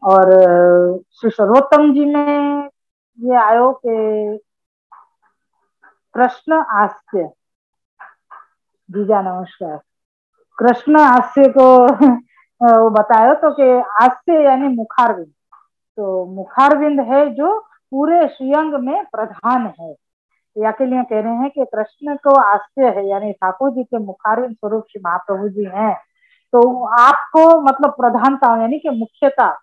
और श्री सर्वोत्तम जी में ये आयो के कृष्ण हास्य। जीजा नमस्कार। कृष्ण हास्य को वो बतायो तो कि हास्य यानी मुखारविंद। तो मुखारविंद है जो पूरे श्रीअंग में प्रधान है। या के लिए कह रहे हैं कि कृष्ण को हास्य है यानी ठाकुर जी के मुखारविंद स्वरूप श्री महाप्रभु जी हैं। तो आपको मतलब प्रधानता यानी कि मुख्यता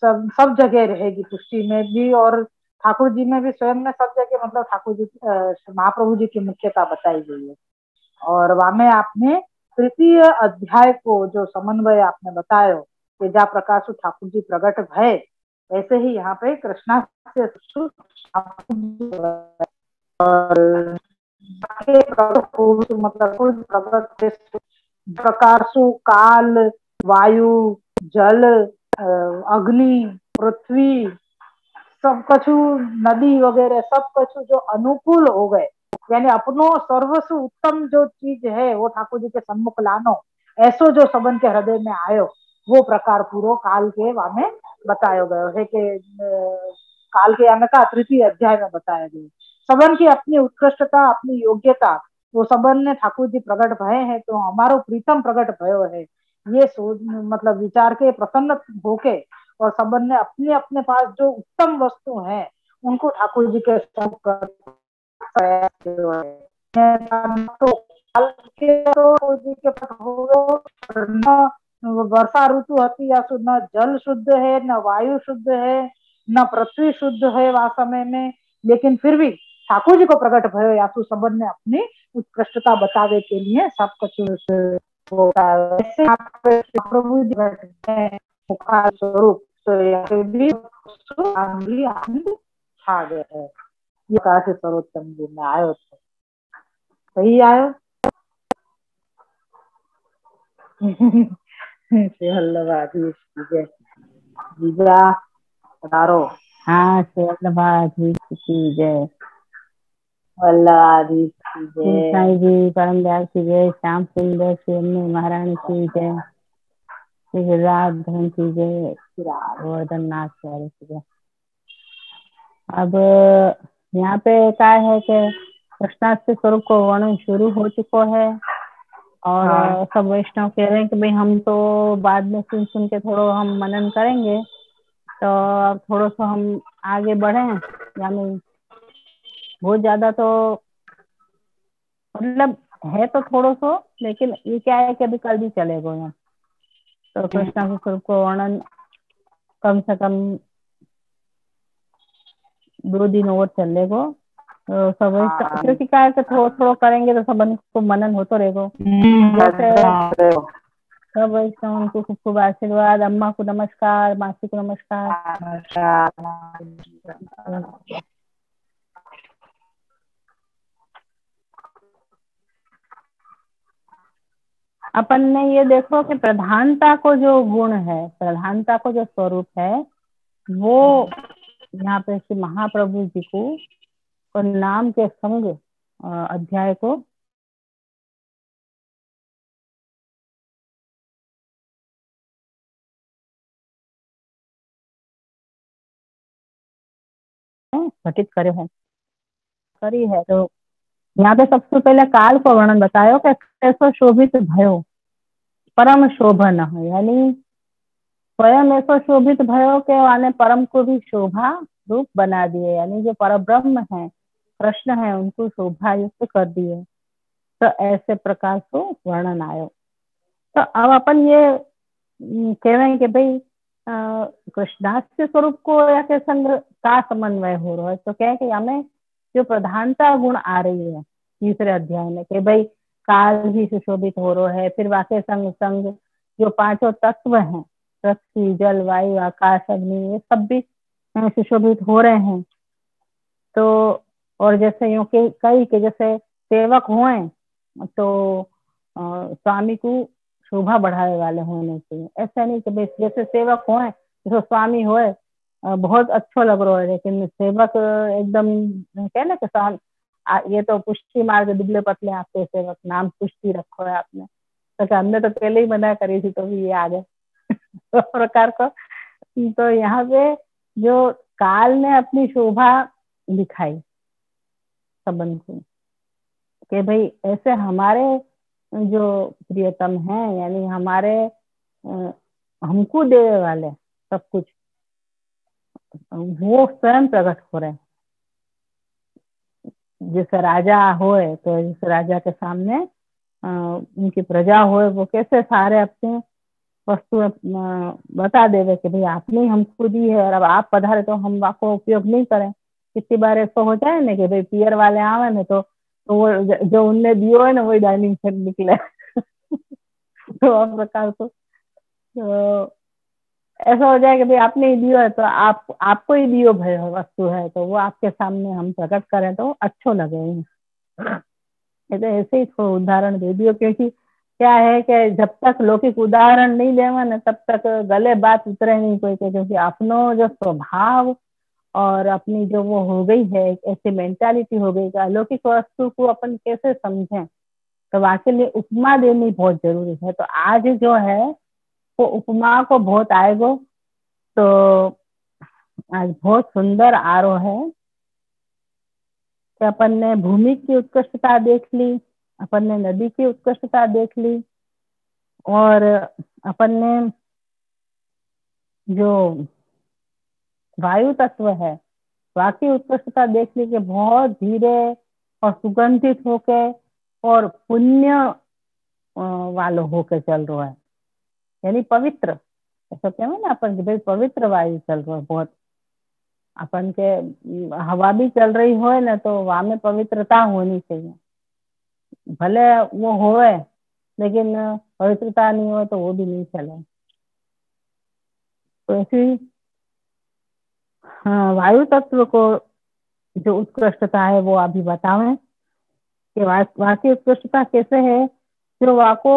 सब जगह रहेगी, पुष्टि में भी और ठाकुर जी में भी, स्वयं में सब जगह मतलब ठाकुर जी महाप्रभु जी की मुख्यता बताई गई है। और वहां में आपने तृतीय अध्याय को जो समन्वय आपने बतायो कि जा प्रकार से ठाकुर जी प्रकट भय, ऐसे ही यहाँ पे कृष्णा से और मतलब प्रकार सु काल, वायु, जल, अग्नि, पृथ्वी, सब कछु नदी वगैरह सब कछु जो अनुकूल हो गए, यानी अपनो सर्वस्व उत्तम जो चीज है वो ठाकुर जी के सम्मुख लानो, ऐसो जो सबन के हृदय में आयो, वो प्रकार पूरो काल के वामे बतायो गयो है कि काल के यानी का तृतीय अध्याय में बताया गया। सबन की अपनी उत्कृष्टता, अपनी योग्यता, वो सबन ने ठाकुर जी प्रकट भय है तो हमारो प्रीतम प्रकट भयो है, ये सोच मतलब विचार के प्रसन्न होके और सबन ने अपने अपने पास जो उत्तम वस्तु है उनको ठाकुर जी के वर्षा ऋतु हती या न जल शुद्ध है, न वायु शुद्ध है, न पृथ्वी शुद्ध है वह समय में, लेकिन फिर भी ठाकुर जी को प्रकट भयो या तो सबन ने अपनी उत्कृष्टता बतावे के लिए सब कुछ होता है। प्रभु जी मुखार स्वरूप तो भी आनंद छा गए है। ये कहा से सर्वोत्तम जी में आयो थे, सही आयो। श्री वल्लभाधीश जय। जीजा पधारो। हाँ श्री वल्लभाधीश की जय। वल्लभाधीश की जय। साईं जी परम दयाल की जय। श्याम सुंदर श्री अम्मे महारानी की जय। श्री गिरिराज धन की जय। गोवर्धन नाथ प्यारे की जय। अब यहाँ पे क्या है कि कृष्णाष्टमी स्वरूप को वर्णन शुरू हो चुका है और सब वैष्णव कह रहे हैं कि भाई हम तो बाद में सुन सुन के थोड़ा हम मनन करेंगे, तो अब थोड़ा सा हम आगे बढ़े, यानी बहुत ज्यादा तो मतलब है तो थोड़ा सा, लेकिन ये क्या है कि अभी कल भी चलेगा यहाँ। तो कृष्णा के स्वरूप को वर्णन कम से कम 2 दिन और चलेगा। तो सब क्योंकि क्या है कि थोड़ा थोड़ा करेंगे तो सब को मनन होता रहेगा। जैसे सब वैष्णव को खूब खूब आशीर्वाद। अम्मा को नमस्कार, मासी को नमस्कार। अपन ने ये देखो कि प्रधानता को जो गुण है, प्रधानता को जो स्वरूप है, वो यहाँ पे श्री महाप्रभु जी को नाम के संग अध्याय को घटित करे है, करी है। तो यहाँ पे सबसे पहले काल को वर्णन बतायो कि ऐसा शोभित भयो परम शोभन है, यानी स्वयं ऐसा शोभित भयो के वाने परम को भी शोभा रूप बना दिए, यानी जो परब्रह्म है, कृष्ण है, उनको शोभा युक्त कर दिए। तो ऐसे प्रकार से वर्णन आयो। तो अब अपन ये कह रहे हैं कि भाई कृष्णाष्टमी स्वरूप को या के संग का समन्वय हो रहा है। तो क्या है कि हमें जो प्रधानता गुण आ रही है तीसरे अध्याय में कि भाई काल भी सुशोभित हो रहा है, फिर वाके संग संग जो 5 तत्व हैं, पृथ्वी, जल, वायु, आकाश, अग्नि, ये सब भी सुशोभित हो रहे हैं। तो और जैसे यूं के कई के जैसे सेवक हुए तो स्वामी को शोभा बढ़ाने वाले होने चाहिए। ऐसा नहीं कि जैसे सेवक होए जैसे स्वामी होए बहुत अच्छा लग रहा है, लेकिन सेवक एकदम क्या ना कि ये तो पुष्टि मार के दुबले पतले आपके सेवक, नाम पुष्टि रखो है आपने, तो हमने तो पहले ही मना करी थी तो भी ये आ गए। तो प्रकार का तो यहाँ पे जो काल ने अपनी शोभा दिखाई संबंध को, कि भाई ऐसे हमारे जो प्रियतम हैं, यानी हमारे हमको देने वाले सब कुछ, वो स्वयं प्रकट हो रहे हैं। जैसे राजा होए तो जैसे राजा के सामने उनकी प्रजा होए, वो कैसे सारे अपने वस्तु बता देवे कि भाई आपने हमको दी है और अब आप पधारे तो हम आपको उपयोग नहीं करें। कितनी बार ऐसा हो जाए ना कि भाई पियर वाले आवे ना तो वो जो उनने दियो है ना वही डाइनिंग सेट निकले। तो आप प्रकार तो ऐसा हो जाए कि भाई आपने ही दियो है तो आपको ही दियो भाई वस्तु है, तो वो आपके सामने हम प्रकट करें तो अच्छो लगे। ये तो ऐसे ही थोड़ा उदाहरण दे दियो, क्योंकि क्या है कि जब तक लौकिक उदाहरण नहीं देवा ना तब तक गले बात उतरे नहीं कोई के, क्योंकि अपनो जो स्वभाव और अपनी जो वो हो गई है ऐसी मेंटालिटी हो गई कि अलौकिक वस्तु को अपन कैसे समझें, तो वाकई लिए उपमा देनी बहुत जरूरी है। तो आज जो है वो उपमा को बहुत आएगो। तो आज बहुत सुंदर आरोह है कि अपन ने भूमि की उत्कृष्टता देख ली, अपन ने नदी की उत्कृष्टता देख ली, और अपन ने जो वायु तत्व है वाकई उत्कृष्टता देख ली कि बहुत धीरे और सुगंधित होके और पुण्य वालो होके चल रहा है, यानी पवित्र। ऐसा कहते हैं ना अपन कि भाई पवित्र वायु चल रहा है बहुत। अपन के हवा भी चल रही हो ना तो वहां में पवित्रता होनी चाहिए, भले वो होए लेकिन पवित्रता नहीं हो तो वो भी नहीं चले। तो ऐसी वायु तत्व को जो उत्कृष्टता है वो अभी बतावें कि वाकई उत्कृष्टता कैसे है। जो वाको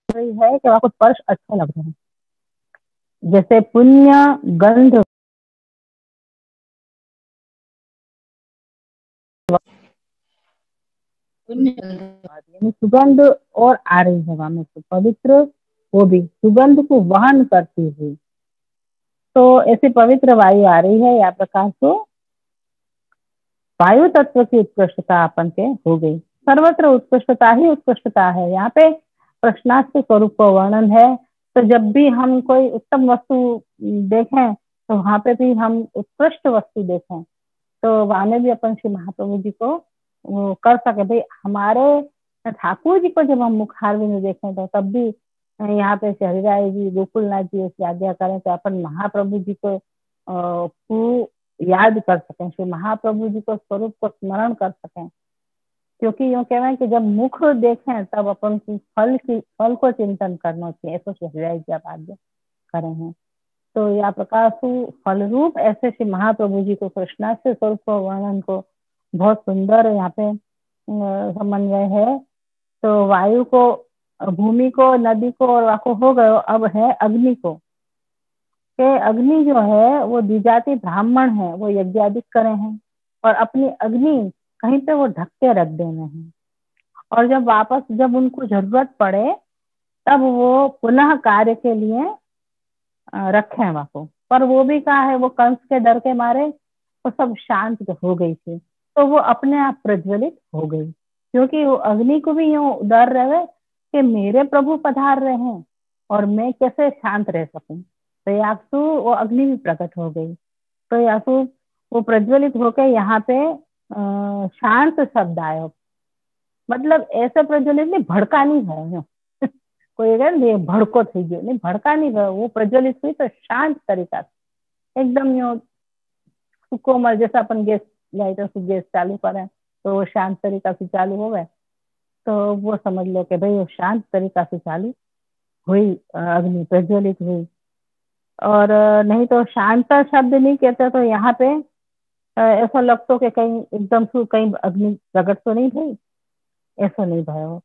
है कि वाको स्पर्श अच्छा लग रहा है, जैसे पुण्य गंध यानी सुगंध और आ रही हवा में तो पवित्र, वो भी सुगंध को वहन करती हुई। तो ऐसी पवित्र वायु आ रही है या प्रकार से वायु तत्व की उत्कृष्टता अपन के हो गई। सर्वत्र उत्कृष्टता ही उत्कृष्टता है। यहाँ पे प्रश्नार्थ स्वरूप का वर्णन है। तो जब भी हम कोई उत्तम वस्तु देखें तो वहां पे भी हम उत्कृष्ट वस्तु देखें, तो वहां में भी अपन श्री महाप्रभु जी को वो कर सके। भाई हमारे ठाकुर जी को जब हम मुखारविंद में देखें तो तब भी यहाँ पे हरिराय जी गोकुलनाथ जी ऐसी आज्ञा करें तो अपन महाप्रभु जी को याद कर सकें, श्री महाप्रभु जी को स्वरूप को स्मरण कर सकें। क्योंकि यूँ कहना है कि जब मुख देखें तब अपन की फल को चिंतन करना चाहिए, ऐसा श्री हरिराय जी आप आज्ञा करें हैं। तो या प्रकार फल रूप ऐसे श्री महाप्रभु जी को कृष्णा से स्वरूप को वर्णन को बहुत सुंदर यहाँ पे समन्वय है। तो वायु को, भूमि को, नदी को और वाको हो गए। अब है अग्नि को, के अग्नि जो है वो द्विजाति ब्राह्मण है, वो यज्ञादिक करे हैं और अपनी अग्नि कहीं पे वो ढक के रख देने हैं, और जब वापस जब उनको जरूरत पड़े तब वो पुनः कार्य के लिए रखे वहां को। पर वो भी कहा है वो कंस के डर के मारे वो सब शांत हो गई थी, तो वो अपने आप प्रज्वलित हो गई, क्योंकि वो अग्नि को भी यूं डर रहे कि मेरे प्रभु पधार रहे हैं और मैं कैसे शांत रह सकूं। तो यासु वो अग्नि भी प्रकट हो गई। तो यासु वो प्रज्वलित होकर यहाँ पे शांत शब्द आयो, मतलब ऐसे प्रज्वलित नहीं, भड़का नहीं है कोई भड़को थी गयो नहीं, भड़का नहीं भयो, वो प्रज्वलित हुई तो शांत तरीका से एकदम यो सुकोमल, जैसा अपन गैस लाइटर से गैस चालू करें तो वो शांत तरीका से चालू हो गए, तो वो समझ लो कि भाई वो शांत तरीका से चालू हुई, अग्नि प्रज्वलित हुई। और नहीं तो शांत शब्द नहीं कहते तो यहाँ पे ऐसा लगता कि कहीं एकदम से कहीं अग्नि प्रकट तो नहीं भाई, ऐसा नहीं भयो।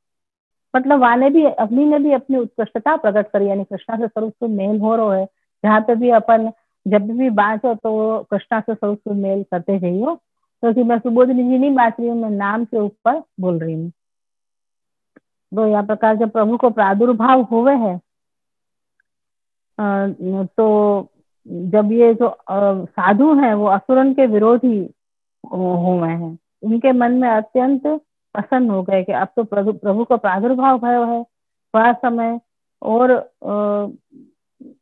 मतलब वाने भी अग्नि ने भी अपनी उत्कृष्टता प्रकट करी, यानी कृष्णा से स्वरूप से मेल हो रहा है। जहाँ पे भी अपन जब भी बांचो तो कृष्णा से स्वरूप मेल करते जाइयो, क्योंकि मैं सुबोधनी जी नहीं बांच रही हूँ, मैं नाम के ऊपर बोल रही हूँ। तो यह प्रकार जब प्रभु को प्रादुर्भाव हुए हैं, तो जब ये जो साधु हैं वो असुरन के विरोधी हुए हैं, उनके मन में अत्यंत प्रसन्न हो गए कि अब तो प्रभु प्रभु को प्रादुर्भाव भयो है वह समय। और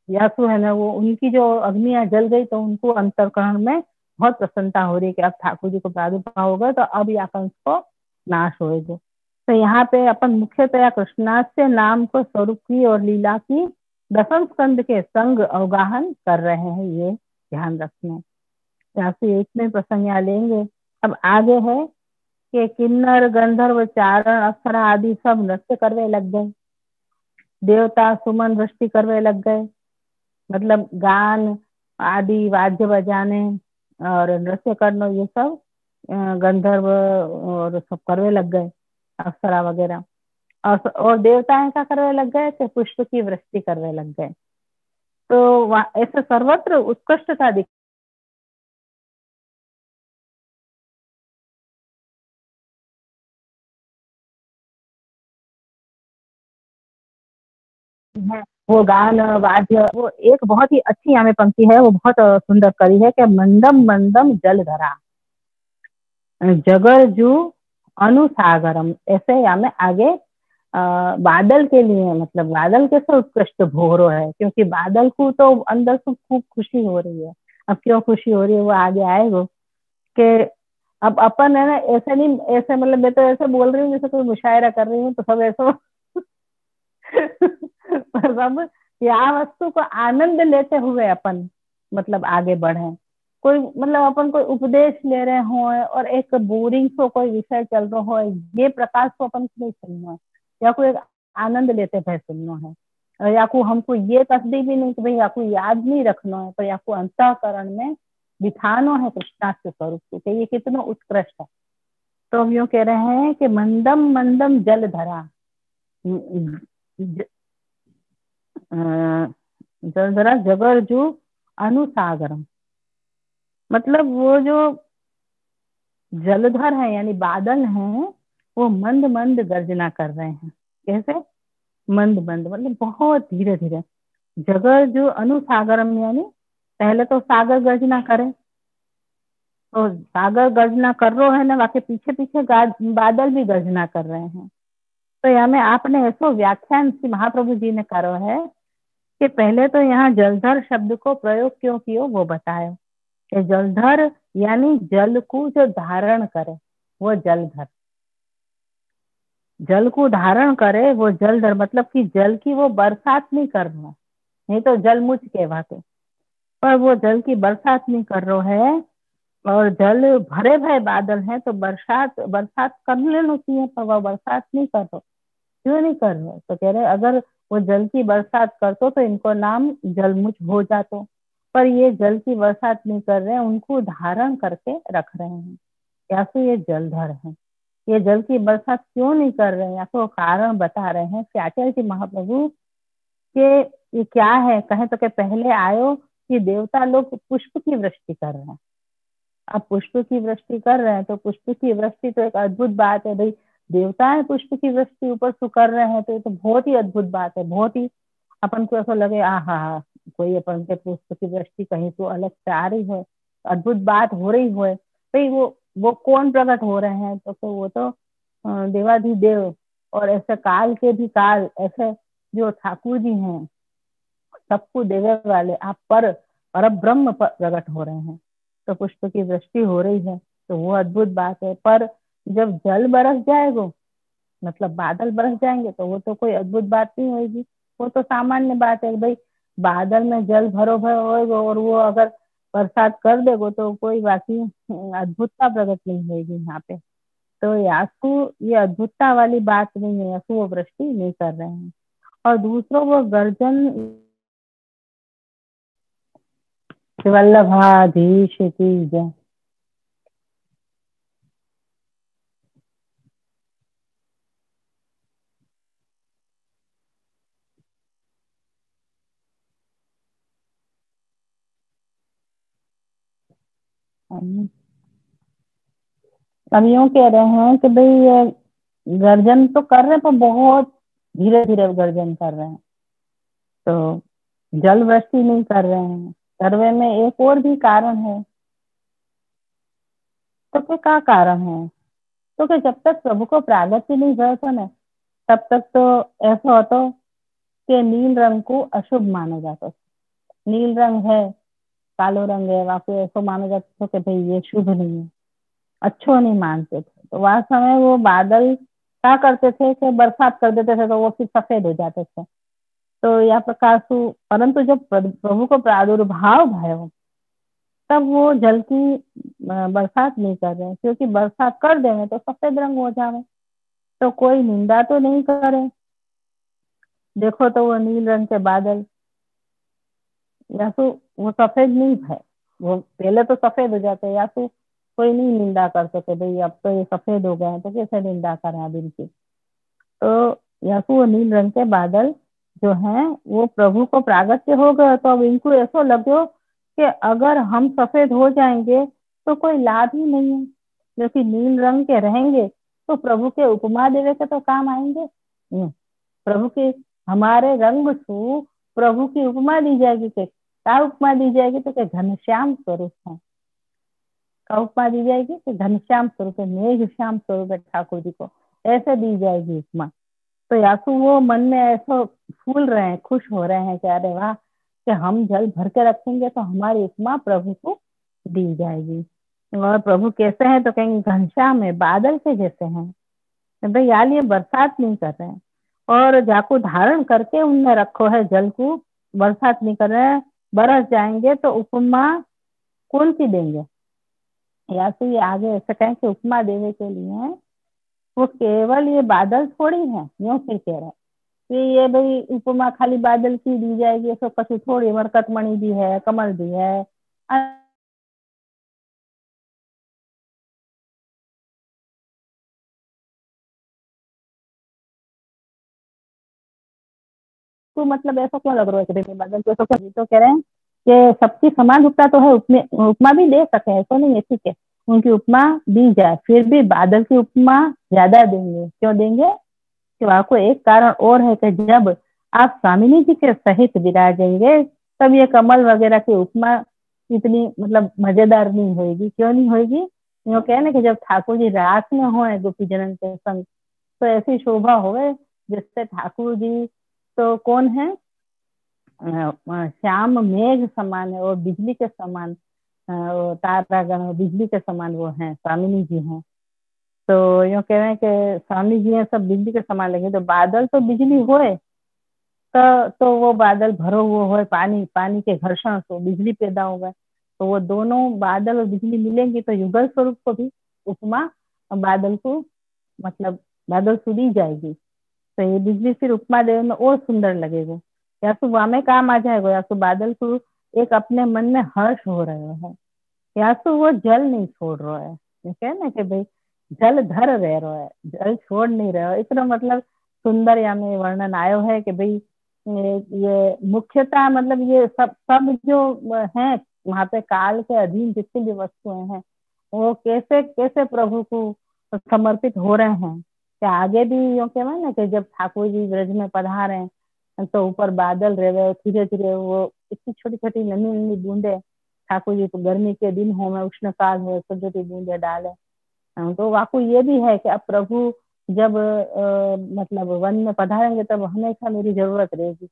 यासु है ना, वो उनकी जो अग्नियां जल गई तो उनको अंतःकरण में बहुत प्रसन्नता हो रही है कि अब ठाकुर जी को प्रादुर्भाव होगा तो अब या कंस को नाश होएगा। तो यहाँ पे अपन मुख्यतया कृष्णास्य नाम को स्वरूप की और लीला की दसम स्कंद के संग अवगाहन कर रहे हैं, ये ध्यान रखना। यहाँ से एक में प्रसंग यहाँ लेंगे। अब आगे है कि किन्नर गंधर्व चारण अप्सरा आदि सब नृत्य करने लग गए, देवता सुमन वृष्टि करने लग गए, मतलब गान आदि वाद्य बजाने और नृत्य करना, ये सब गंधर्व और सब करने लग गए, अप्सरा वगैरह। और देवता क्या करने लग गए कि पुष्प की वृष्टि करने लग गए। तो ऐसे सर्वत्र उत्कृष्टता दिख है। वो गान वाद्य, वो एक बहुत ही अच्छी यहाँ में पंक्ति है, वो बहुत सुंदर करी है कि मंदम मंदम जल धरा जगर जू अनुसागरम। ऐसे यहाँ में आगे बादल के लिए, मतलब बादल कैसे उत्कृष्ट भोरो है, क्योंकि बादल को तो अंदर से खूब खुशी हो रही है। अब क्यों खुशी हो रही है वो आगे आएगा कि अब अपन है ना, ऐसे नहीं, ऐसे मतलब मैं तो ऐसे बोल रही हूँ जैसे कोई मुशायरा कर रही हूँ, तो सब ऐसा सब यहाँ वस्तु को आनंद लेते हुए अपन मतलब आगे बढ़े। कोई मतलब अपन कोई उपदेश ले रहे हो और एक बोरिंग सो कोई विषय चल रहा हो, ये प्रकाश को अपन नहीं सुनना है, या कोई एक आनंद लेते हुए सुनना है, और या को हमको ये तस्दीक भी नहीं कि भाई या को याद नहीं रखना है, पर या को अंतःकरण में बिठानो है कृष्णा के स्वरूप को, ये कितना उत्कृष्ट है। तो हम यूं कह रहे हैं कि मंदम मंदम जल धरा, जल धरा जगर जू अनुसागरम, मतलब वो जो जलधर है यानी बादल हैं, वो मंद मंद गर्जना कर रहे हैं। कैसे मंद मंद, मतलब बहुत धीरे धीरे। जगर जो अनुसागरम यानी पहले तो सागर गर्जना करे, तो सागर गर्जना कर रहे है ना, बाकी पीछे पीछे बादल भी गर्जना कर रहे हैं। तो यहाँ में आपने ऐसा व्याख्यान श्री महाप्रभु जी ने करो है कि पहले तो यहाँ जलधर शब्द को प्रयोग क्यों किया वो बतायो कि जलधर यानी जल को जो धारण करे वो जलधर, जल को धारण करे वो जलधर, मतलब कि जल की वो बरसात नहीं कर रहा, नहीं तो जल मुझ कहवाते, पर वो जल की बरसात नहीं कर रहा है। और जल भरे भरे बादल हैं तो बरसात बरसात कर लेना चाहिए, पर वह बरसात नहीं कर रहा। क्यों नहीं कर रहे, तो कह रहे अगर वो जल की बरसात करतो तो इनको नाम जलमुझ हो जातो, पर ये जल की बरसात नहीं कर रहे हैं, उनको धारण करके रख रहे हैं, या तो ये जलधर है। ये जल की बरसात क्यों नहीं कर रहे हैं, या तो कारण बता रहे हैं आचार्य जी महाप्रभु के ये क्या है। कहे तो के पहले आयो कि देवता लोग पुष्प की वृष्टि कर रहे हैं, अब पुष्प की वृष्टि कर रहे हैं तो पुष्प की वृष्टि तो एक अद्भुत बात है भाई, देवता है पुष्प की वृष्टि ऊपर से कर रहे हैं, तो ये तो बहुत ही अद्भुत बात है। बहुत ही अपन को ऐसा लगे आ हा कोई अपन के पुष्प की वृष्टि कहीं तो अलग से आ रही है, अद्भुत बात हो रही है भाई। वो कौन प्रकट हो रहे हैं, तो वो तो देवाधिदेव और ऐसे काल के भी काल, ऐसे जो ठाकुर जी हैं सबको देवे वाले आप पर ब्रह्म प्रकट हो रहे हैं, तो पुष्प की वृष्टि हो रही है, तो वो अद्भुत बात है। पर जब जल बरस जाएगा, मतलब बादल बरस जाएंगे, तो वो तो कोई अद्भुत बात नहीं होगी, वो तो सामान्य बात है भाई। बादल में जल भरो भरो होगा और वो अगर बरसात कर देगो तो कोई बाकी अद्भुतता प्रकट नहीं होगी यहाँ पे। तो यासु ये अद्भुतता वाली बात नहीं है, यासु वो वृष्टि नहीं कर रहे हैं। और दूसरों वो गर्जन वल्लभाधीश की जय। अब यूं कह रहे हैं कि भाई ये गर्जन तो कर रहे हैं पर बहुत धीरे धीरे गर्जन कर रहे हैं, तो जल वृष्टि नहीं कर रहे हैं। सर्वे में एक और भी कारण है। तो क्या कारण है? तो कि जब तक प्रभु को प्रागट्य नहीं भरता ना, तब तक तो ऐसा होता कि नील रंग को अशुभ माना जाता। नील रंग है, कालो रंग है, वहां पे ऐसा माना जाता था कि भाई ये शुभ नहीं है, अच्छो नहीं मानते थे। तो वह समय वो बादल क्या करते थे कि बरसात कर देते थे, तो वो फिर सफेद हो जाते थे। तो यह प्रकार से, परंतु जब प्रभु को प्रादुर्भाव भयो, तब वो जल की बरसात नहीं कर रहे, क्योंकि बरसात कर देंगे तो सफेद रंग हो जाए, तो कोई निंदा तो नहीं करे। देखो तो वो नील रंग के बादल, या तो वो सफेद नहीं है, वो पहले तो सफेद हो जाते हैं, या तो कोई नहीं निंदा कर सके भाई अब तो ये सफेद हो गए हैं, तो कैसे निंदा करें अब इनकी। तो या तो वो नील रंग के बादल जो हैं वो प्रभु को प्रागट्य हो गए, तो अब इनको ऐसा लगे कि अगर हम सफेद हो जाएंगे तो कोई लाभ ही नहीं है, क्योंकि नील रंग के रहेंगे तो प्रभु के उपमा देवे के तो काम आएंगे। प्रभु के हमारे रंग छू प्रभु की उपमा दी जाएगी, कि क्या उपमा दी जाएगी? तो कि घनश्याम स्वरूप है। का उपमा दी जाएगी कि घनश्याम स्वरूप है, मेघ श्याम स्वरूप है ठाकुर जी को, ऐसे दी जाएगी उपमा। तो यासु वो मन में ऐसा फूल रहे हैं, खुश हो रहे हैं कि अरे वाह, कि हम जल भर के रखेंगे तो हमारी उपमा प्रभु को दी जाएगी। और प्रभु कैसे हैं? तो कहेंगे घनश्याम है, बादल के जैसे हैं। तो भाई यार ये बरसात नहीं कर रहे हैं, और जाको धारण करके उनने रखो है जल को, बरसात नहीं कर रहे हैं। बरस जाएंगे तो उपमा कौन सी देंगे? या तो ये आगे ऐसा कहें कि उपमा देने के लिए वो केवल ये बादल थोड़ी है, यूं फिर कह रहे हैं कि ये भाई उपमा खाली बादल की दी जाएगी, ऐसा कछु थोड़ी, मरकतमणि भी है, कमल भी है, तो मतलब ऐसा क्यों लग रहा है कि भाई बादल को ऐसा क्यों? तो कह रहे हैं कि सबकी समान उपमा तो है, उपमा भी दे सके, ऐसा नहीं है, ठीक है उनकी उपमा दी जाए, फिर भी बादल की उपमा ज्यादा देंगे। क्यों देंगे? कि वहां को एक कारण और है कि जब आप स्वामिनी जी के सहित विराजेंगे तब ये कमल वगैरह की उपमा इतनी मतलब मजेदार नहीं होगी। क्यों नहीं होगी? वो कहे ना कि जब ठाकुर जी रास में हो गोपी जनन के संग, तो ऐसी शोभा होवे जिससे ठाकुर जी तो कौन है, श्याम मेघ समान है और बिजली के समान, तारागण और बिजली के समान वो हैं, स्वामिनी जी हैं। तो यूँ कह रहे हैं कि स्वामी जी हैं सब बिजली के समान लगे, तो बादल तो बिजली होए, तो वो बादल भरो हुआ हो पानी, पानी के घर्षण से बिजली पैदा होगा, तो वो दोनों बादल और बिजली मिलेंगी तो युगल स्वरूप को भी उपमा बादल को मतलब बादल से दी जाएगी, तो ये बिजली फिर उपमा देने में और सुंदर लगेगा। या तो वामे काम आ जाएगा, या तो बादल को एक अपने मन में हर्ष हो रहा है, या तो वो जल नहीं छोड़ रहा है। ठीक है ना कि भाई जल धर रह रहा है, जल छोड़ नहीं रहा है, इतना मतलब सुंदर यहाँ में वर्णन आयो है कि भाई ये मुख्यतः मतलब ये सब सब जो है वहां पे काल के अधीन जितनी भी वस्तुएं हैं वो कैसे कैसे प्रभु को समर्पित हो रहे हैं। क्या आगे भी यूँ कहना ना कि जब ठाकुर जी ब्रज में पधारे हैं तो ऊपर बादल रहे, धीरे धीरे वो इतनी छोटी छोटी नन्ही नन्ही बूंदे, ठाकुर जी तो गर्मी के दिन हो में उष्ण काल हो, छोटी छोटी बूंदे डाले। तो वाकु ये भी है कि अब प्रभु जब मतलब वन में पधारेंगे तब हमेशा मेरी जरूरत रहेगी,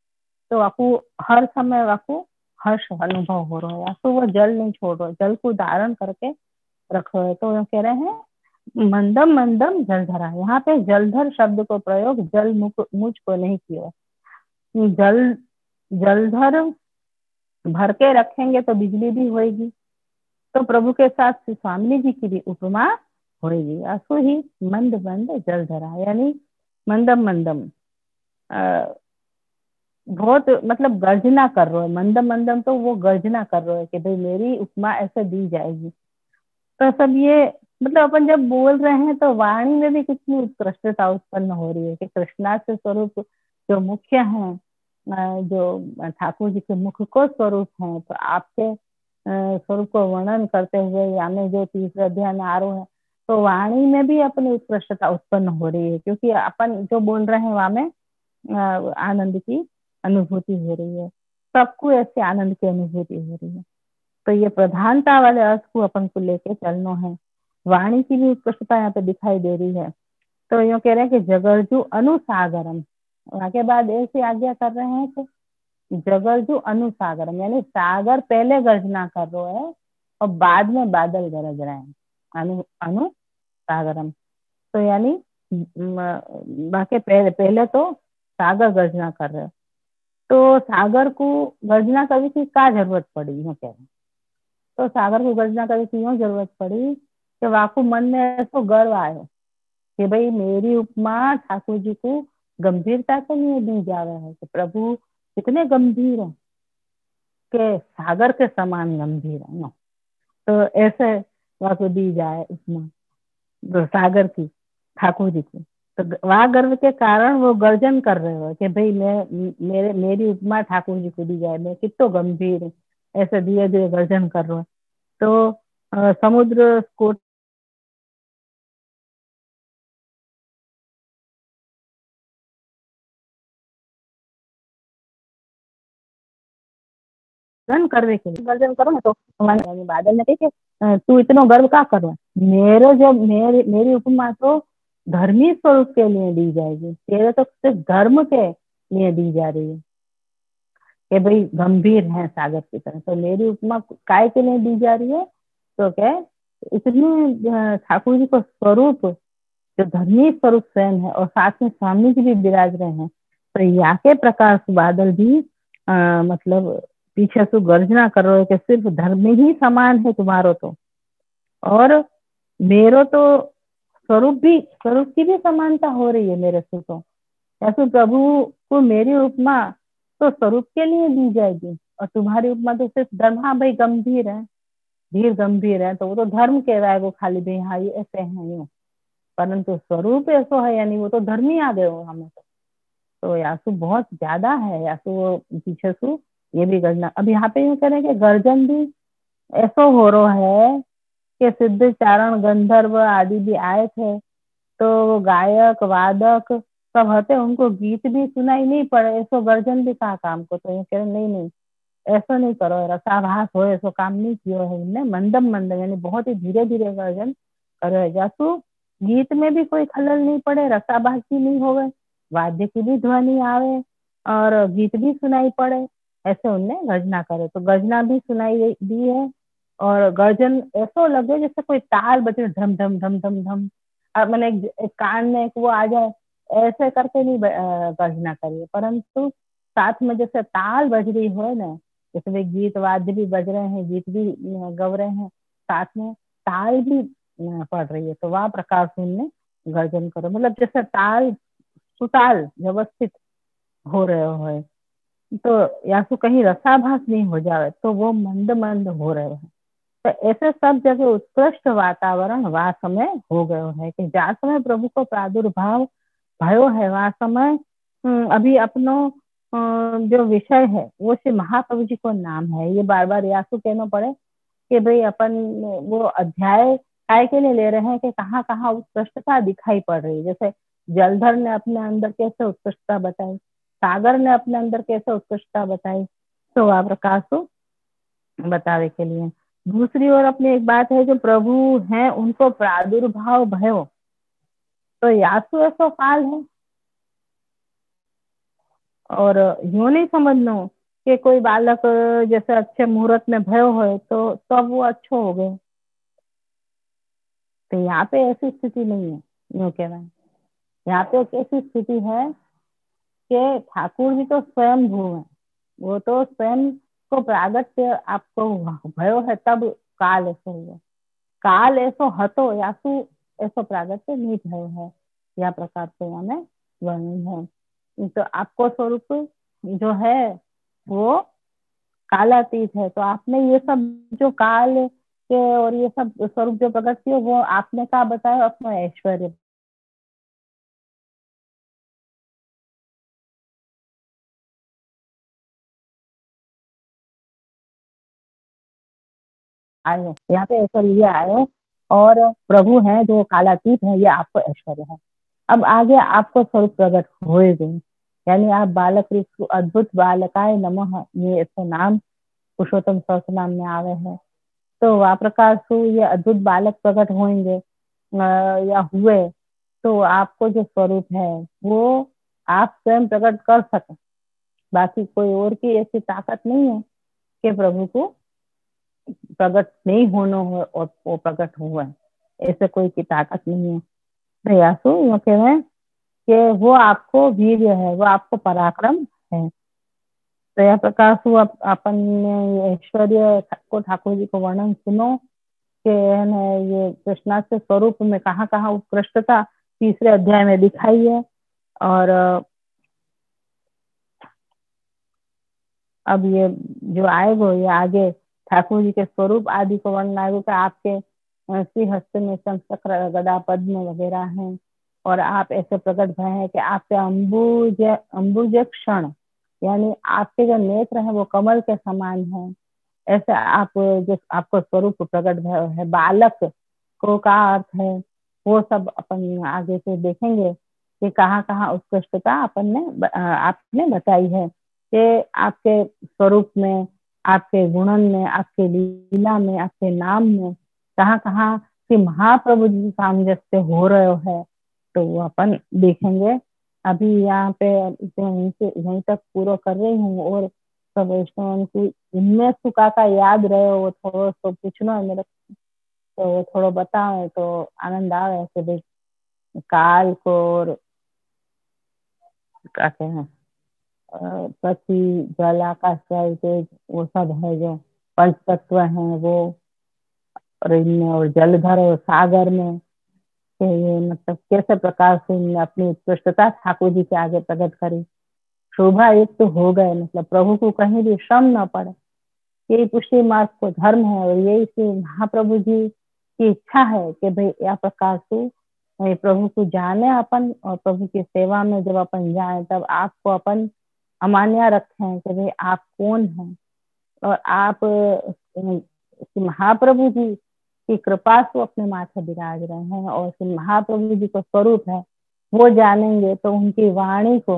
तो वाकु हर समय वाकु हर्ष अनुभव हो रहा है, तो वो जल नहीं छोड़ रहा, जल को धारण करके रख रहे हैं। तो कह रहे हैं मंदम मंदम जलधरा, यहाँ पे जलधर शब्द को प्रयोग जल मुझ को नहीं किया। जल जलधर भर के रखेंगे तो बिजली भी होगी, तो प्रभु के साथ स्वामी जी की भी उपमा होगी। असो ही मंद मंद जल धरा, यानी मंदम मंदम बहुत मतलब गर्जना कर रहे हो, मंदम मंदम तो वो गर्जना कर रहे हो कि भाई मेरी उपमा ऐसे दी जाएगी। तो सब ये मतलब अपन जब बोल रहे हैं तो वाणी में भी कितनी उत्कृष्टता उत्पन्न हो रही है कि कृष्णा से स्वरूप जो मुख्य है, जो ठाकुर जी के मुख को स्वरूप है, तो आपके स्वरूप को वर्णन करते हुए यानी जो तीसरे अध्याय में आरोह है, तो वाणी में भी अपनी उत्कृष्टता उत्पन्न हो रही है, क्योंकि अपन जो बोल रहे हैं वहां में आनंद की अनुभूति हो रही है, सबको ऐसे आनंद की अनुभूति हो रही है। तो ये प्रधानता वाले अर्थ को अपन को लेके चलना है। वाणी की भी उत्कृष्टता यहाँ पे दिखाई दे रही है। तो यूँ कह रहे हैं कि जगरजू अनुसागरम, वहां के बाद ऐसी आज्ञा कर रहे हैं कि जगरजू अनुसागरम, यानी सागर पहले गर्जना कर रहे हैं और बाद में बादल गरज रहे हैं, अनुसागरम। तो यानी बाकी पहले तो सागर गर्जना कर रहे हो, तो सागर को गर्जना करने की क्या जरूरत पड़ी, यूँ कह रहे हैं। तो सागर को गर्जना करने की क्यों जरूरत पड़ी कि वाकु मन में ऐसा गर्व आयो कि भाई मेरी उपमा ठाकुर जी को गंभीरता से नहीं दी जा रहा है कि प्रभु कितने गंभीर है, के सागर के समान गंभीर है ना। तो ऐसे वाकु दी जाए उपमा तो सागर की, ठाकुर जी की। तो वह गर्व के कारण वो गर्जन कर रहे हो कि भाई मेरी उपमा ठाकुर जी को दी जाए, मैं कितो गंभीर है, ऐसे धीरे धीरे गर्जन कर रहे हो। तो समुद्र को करने के लिए गर्जन करो ना, तो बादल ने कही कि तू इतना गर्व क्या कर रहा है, मेरी उपमा तो धर्मी स्वरूप के लिए दी जाएगी, तेरे तो सिर्फ धर्म के लिए दी जा रही है कि भाई गंभीर है सागर की तरह, तो मेरी उपमा काय के लिए दी जा रही है, तो क्या इतने ठाकुर जी को स्वरूप जो धर्मी स्वरूप स्वयं है और साथ में स्वामी जी भी विराज रहे हैं, तो यहाँ के प्रकाश बादल भी मतलब पीछे से गर्जना कर रहे हो कि सिर्फ धर्म ही समान है तुम्हारो तो, और मेरो तो स्वरूप की भी समानता हो रही है मेरे से, तो ऐसे प्रभु को मेरी उपमा तो स्वरूप के लिए दी जाएगी और तुम्हारी उपमा तो सिर्फ धर्म, हाँ भाई गंभीर है, धीर गंभीर है, तो वो तो धर्म कह रहा है वो खाली भाई हाँ ये ऐसे है यूँ, परंतु स्वरूप ऐसा है यानी वो तो धर्म ही आ गए हो हमें। तो यासु बहुत ज्यादा है, यासु वो पीछे सु ये भी गर्जना। अब यहाँ पे यूँ करें कि गर्जन भी ऐसा हो रहा है कि सिद्ध चारण गंधर्व आदि भी आए थे, तो गायक वादक सब हते, उनको गीत भी सुनाई नहीं पड़े, ऐसो गर्जन भी कहा काम को। तो ये कह रहे नहीं नहीं ऐसा नहीं करो, रसाभास हो ऐसो काम नहीं किया है इनने, मंदम मंदम यानी बहुत ही धीरे धीरे गर्जन करो, जासु गीत में भी कोई खलल नहीं पड़े, रसाभास भी नहीं होवे, वाद्य की भी ध्वनि आवे और गीत भी सुनाई पड़े, ऐसे उनने गर्जना करे। तो गर्जना भी सुनाई दी है और गर्जन ऐसा लगे जैसे कोई ताल बजे ढम ढम ढम ढम ढम, मैंने एक कान में एक वो आ जाए, ऐसे करके नहीं गर्जना करिए, परंतु साथ में जैसे ताल बज रही हो ना, जैसे गीत वाद्य भी बज रहे हैं, गीत भी गव रहे हैं, साथ में ताल भी पड़ रही है, तो वह प्रकार से उनने गर्जन करो, मतलब जैसे ताल सुताल व्यवस्थित हो रहे हो, तो या तो कहीं रसाभास नहीं हो जाए, तो वो मंद मंद हो रहे हैं। तो ऐसे सब जगह उत्कृष्ट वातावरण वह समय हो गयो है कि जहाँ समय प्रभु को प्रादुर्भाव भयो है वह समय अभी अपनो जो विषय है वो श्री महाप्रभु जी को नाम है, ये बार बार यासु कहना पड़े कि भाई अपन वो अध्याय काय के लिए ले रहे हैं कि कहाँ कहाँ उत्कृष्टता दिखाई पड़ रही है। जैसे जलधर ने अपने अंदर कैसे उत्कृष्टता बताई, सागर ने अपने अंदर कैसे उत्कृष्टता बताई, तो वह प्रकाश को बतावे के लिए। दूसरी ओर अपनी एक बात है जो प्रभु हैं उनको प्रादुर्भाव भयो, तो यासु ऐसा काल है, और यूं नहीं समझना कि कोई बालक जैसे अच्छे मुहूर्त में भयो हो तो सब वो अच्छो हो गए, तो यहाँ पे ऐसी स्थिति नहीं है। यूँ कह रहे हैं यहाँ पे एक ऐसी स्थिति है कि ठाकुर जी तो स्वयं भू है, वो तो स्वयं को प्रागट्य आपको भयो है, तब काल ऐसे हुआ, काल ऐसो हतो यासु ऐसो प्रागट्य नहीं भयो है, यह प्रकार से यहाँ में वर्णन है। तो आपको स्वरूप जो है वो कालातीत है, तो आपने ये सब जो काल के और ये सब स्वरूप जो प्रकट किए वो आपने क्या बताया अपना ऐश्वर्य आए हो, यहाँ पे ऐश्वर्य ये आए हो और प्रभु हैं जो कालातीत है, ये आपको ऐश्वर्य है। अब आगे आपको स्वरूप प्रकट होए गए, यानी आप बालक रूप अद्भुत बालकाय नमः, ये इसका नाम पुरुषोत्तम सहस्त्र नाम में आवे है। तो वह प्रकार से ये अद्भुत बालक प्रकट होंगे या हुए, तो आपको जो स्वरूप है वो आप स्वयं प्रकट कर सके। बाकी कोई और की ऐसी ताकत नहीं है कि प्रभु को प्रकट नहीं होना हो और वो प्रकट हुआ है, ऐसे कोई की ताकत नहीं है। प्रयासो ये कह रहे हैं कि वो आपको वीर्य है, वो आपको पराक्रम है। तो यह प्रकार से अपन ने ऐश्वर्य को ठाकुर जी को वर्णन सुनो कि ये कृष्णा के स्वरूप में कहाँ कहाँ उत्कृष्टता तीसरे अध्याय में दिखाई है। और अब ये जो आएगो ये आगे ठाकुर जी के स्वरूप आदि को वर्णन आएगा कि आपके श्री हस्त में शंख गदा पद्म वगैरह हैं और आप ऐसे प्रकट भय हैं कि आपके अंबुज क्षण, यानी आपके जो नेत्र हैं वो कमल के समान है। ऐसे आप जो आपको स्वरूप प्रकट भय है, बालक को का अर्थ है वो सब अपन आगे से देखेंगे कि कहाँ कहाँ उत्कृष्टता आपने बताई है कि आपके स्वरूप में, आपके गुणन में, आपके लीला में, आपके नाम में कहाँ कहाँ कि महाप्रभु जी सामंजस्य हो रहे है, तो वो अपन देखेंगे। अभी यहाँ पे यहीं तक पूरा कर रही हूँ और सब वैष्णव को इनमें सुखा का याद रहे वो थोड़ा तो पूछना है मेरे, तो वो थोड़ा बताओ तो आनंद आवे ऐसे देख काल को और क्या कहते हैं पृथ्वी जल आकाश वायु तेज वो सब है जो पंच तत्व है वो, और इनमें और जलधर और सागर में कि ये मतलब कैसे प्रकार से इनने अपनी उत्कृष्टता ठाकुर जी के आगे प्रकट करी। शोभा युक्त तो हो गए, मतलब प्रभु को कहीं भी श्रम न पड़े, यही पुष्टि मार्ग को धर्म है और यही से महाप्रभु जी की इच्छा है कि भाई यह प्रकार से प्रभु को जाने अपन, और प्रभु की सेवा में जब अपन जाए तब आपको अपन अमान्य रखें कि भाई आप कौन हैं और आप महाप्रभु जी की कृपा से अपने माथे विराज रहे हैं और महाप्रभु जी को स्वरूप है वो जानेंगे तो उनकी वाणी को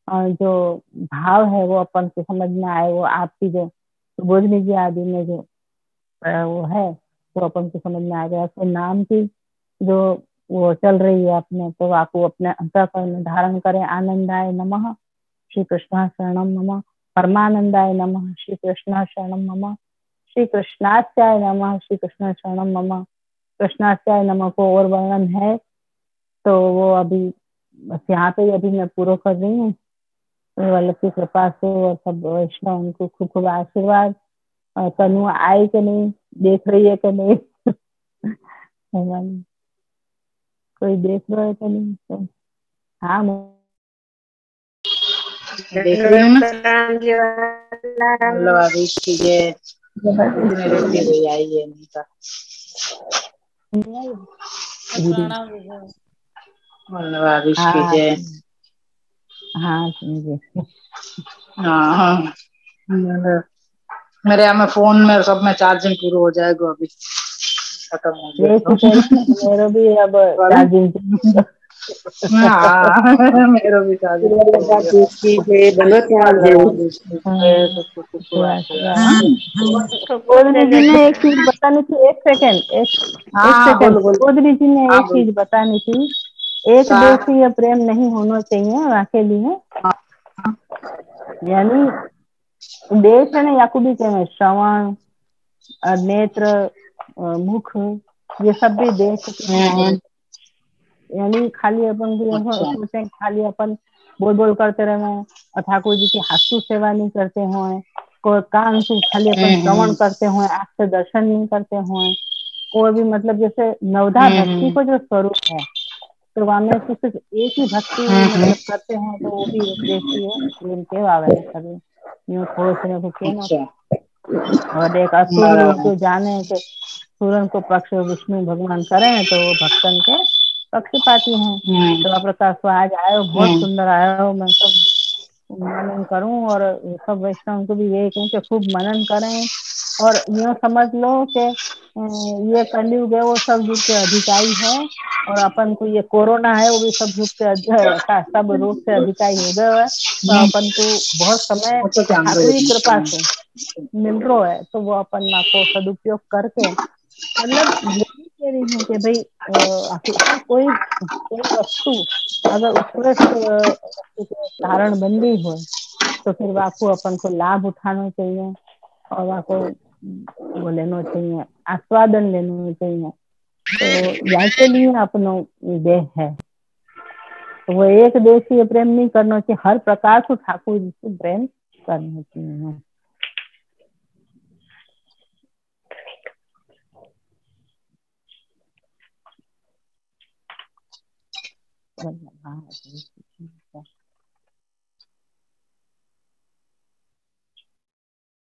जो भाव है वो अपन को समझ में आए, वो आपकी जो बोधनी जी आदि में जो वो है तो अपन को समझ में आ गया। तो नाम की जो वो चल रही है अपने, तो आप वो अपने अंतःकरण में धारण करें। आनंदाय नमः श्री कृष्ण शरणम मम, परमानंदाय नमः श्री कृष्ण शरणम मम, श्री कृष्णाचार्य नमः श्री कृष्ण शरणम मम। कृष्णाचार्य नमः को और वर्णन है तो वो अभी बस यहाँ पे अभी मैं पूरा कर रही हूँ वल्लभ की कृपा से, और सब वैष्णव उनको खूब खूब आशीर्वाद। तनु आई कि नहीं, देख रही है कि नहीं कोई देख रहा है कि नहीं तो हाँ देख रही हूँ मतलब अभी चीजें इतने रोटी हुई आई है इनका मतलब अभी कीजिए। हाँ समझे। हाँ मेरे यहाँ में फोन में सब में चार्जिंग पूरा हो जाएगा अभी खत्म हो गया तो मेरा भी अब चार्जिंग हाँ मेरा भी चार्जिंग गोदरी जी ने एक चीज बतानी थी, एक सेकंड गोदरी जी ने एक चीज बतानी थी, एक देशीय प्रेम नहीं होना चाहिए वाके लिए, यानी देश है ना याकूबी के श्रवण नेत्र मुख ये सब भी देश यानी खाली अपन सोचते खाली अपन बोल बोल करते रहे और ठाकुर जी की हाथू सेवा नहीं करते हैं, कोई कान से खाली अपन श्रवण करते हैं, आँख से दर्शन नहीं करते हैं, और भी मतलब जैसे नवधा भक्ति को जो स्वरूप है तो वहां में सिर्फ एक ही भक्ति मतलब करते हैं तो वो भी एक देशी है प्रेम के वावे है सभी यूँ थोड़े से भक्ति ना। और एक असुर लोग जो जाने के सूरन को पक्ष विष्णु भगवान करें तो वो भक्तन के पक्षपाती हैं। तो प्रकाश आज आयो बहुत सुंदर आयो, मैं सब मनन करूं, और सब वैष्णव को भी यही कहूँ कि खूब मनन करें। और यूँ समझ लो कि ये कलयुग है वो सब युग के अधिकारी है, और अपन को ये कोरोना है वो भी सब युग के का सब रोग से अधिकारी हो गया है। तो अपन को बहुत समय ठाकुर की कृपा से मिल रहा है, तो वो अपन माँ को सदुपयोग करके, मतलब यही कह रही हूँ कि भाई आखिरकार कोई कोई वस्तु अगर उत्कृष्ट वस्तु के कारण बन गई हो, तो फिर वाको अपन को लाभ उठाना चाहिए, और वाको वो लेना चाहिए, आस्वादन लेना चाहिए। तो या के लिए अपनो देह है, तो वो एक देशीय प्रेम नहीं करना चाहिए, हर प्रकार से ठाकुर जी से प्रेम करना चाहिए। धन्यवाद।